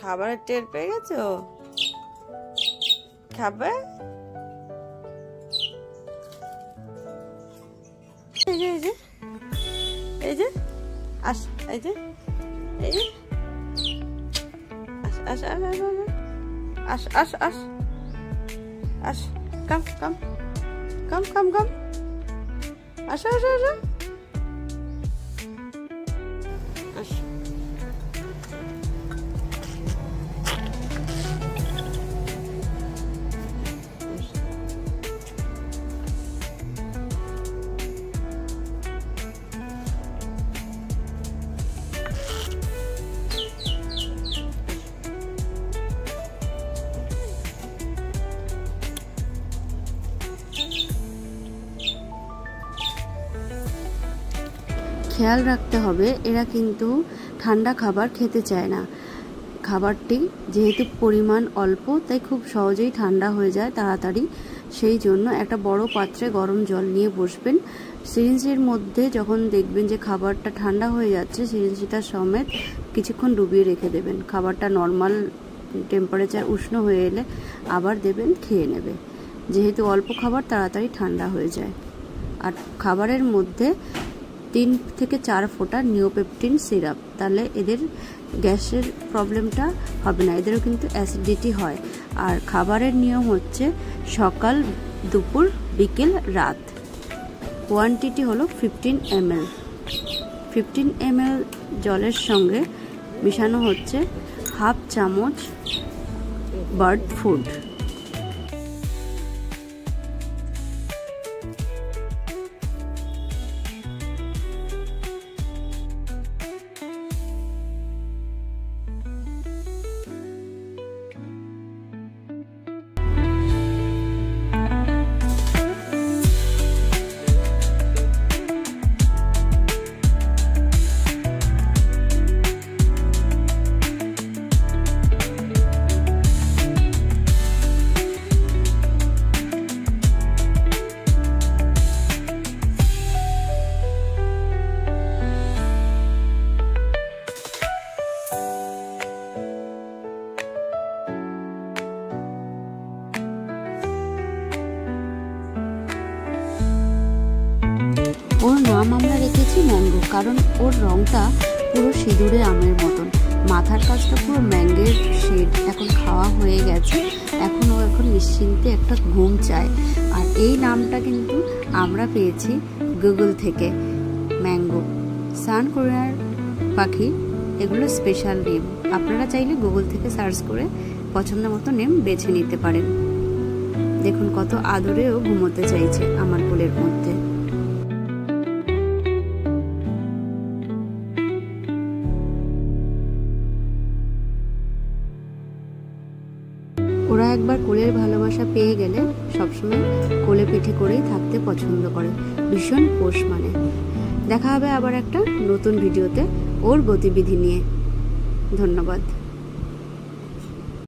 খাবারের টের পেয়ে গেছো? খাবে? এই যে এই যে এই যে আস, এই যে এই যে আস আস আস আস আস আস, কাম কাম কাম কাম কাম, আসো আসো আসো, আসো। খেয়াল রাখতে হবে এরা কিন্তু ঠান্ডা খাবার খেতে চায় না। খাবারটি যেহেতু পরিমাণ অল্প তাই খুব সহজেই ঠান্ডা হয়ে যায় তাড়াতাড়ি, সেই জন্য একটা বড় পাত্রে গরম জল নিয়ে বসবেন। সিরিঞ্জের মধ্যে যখন দেখবেন যে খাবারটা ঠান্ডা হয়ে যাচ্ছে সিরিঞ্জটা সমেত কিছুক্ষণ ডুবিয়ে রেখে দেবেন। খাবারটা নর্মাল টেম্পারেচার উষ্ণ হয়ে এলে আবার দেবেন, খেয়ে নেবে। যেহেতু অল্প খাবার তাড়াতাড়ি ঠান্ডা হয়ে যায়। আর খাবারের মধ্যে 3 থেকে 4 ফোঁটা নিওপেপটিন সিরাপ, তাহলে এদের গ্যাসের প্রবলেমটা হবে না। এদেরও কিন্তু অ্যাসিডিটি হয়। আর খাবারের নিয়ম হচ্ছে সকাল, দুপুর, বিকেল, রাত। কোয়ান্টিটি হলো 15 ml। 15 ml জলের সঙ্গে মিশানো হচ্ছে হাফ চামচ বার্ড ফুড। ওর নাম আমরা রেখেছি ম্যাঙ্গো, কারণ ওর রংটা পুরো সিঁদুরে আমের মতন। মাথার কাছটা পুরো ম্যাঙ্গোর শেড। এখন খাওয়া হয়ে গেছে, এখন নিশ্চিন্তে একটা ঘুম চায়। আর এই নামটা কিন্তু আমরা পেয়েছি গুগল থেকে। ম্যাঙ্গো, সান কোরিয়ার পাখি, এগুলো স্পেশাল নেম। আপনারা চাইলে গুগল থেকে সার্চ করে পছন্দ মতো নেম বেছে নিতে পারেন। দেখুন কত আদরেও ঘুমোতে চাইছে আমার কোলের মধ্যে। ওরা একবার কোলের ভালোবাসা পেয়ে গেলে সবসময় কোলে পিঠে করেই থাকতে পছন্দ করে। ভীষণ পোষ মানে। দেখা হবে আবার একটা নতুন ভিডিওতে ওর গতিবিধি নিয়ে। ধন্যবাদ।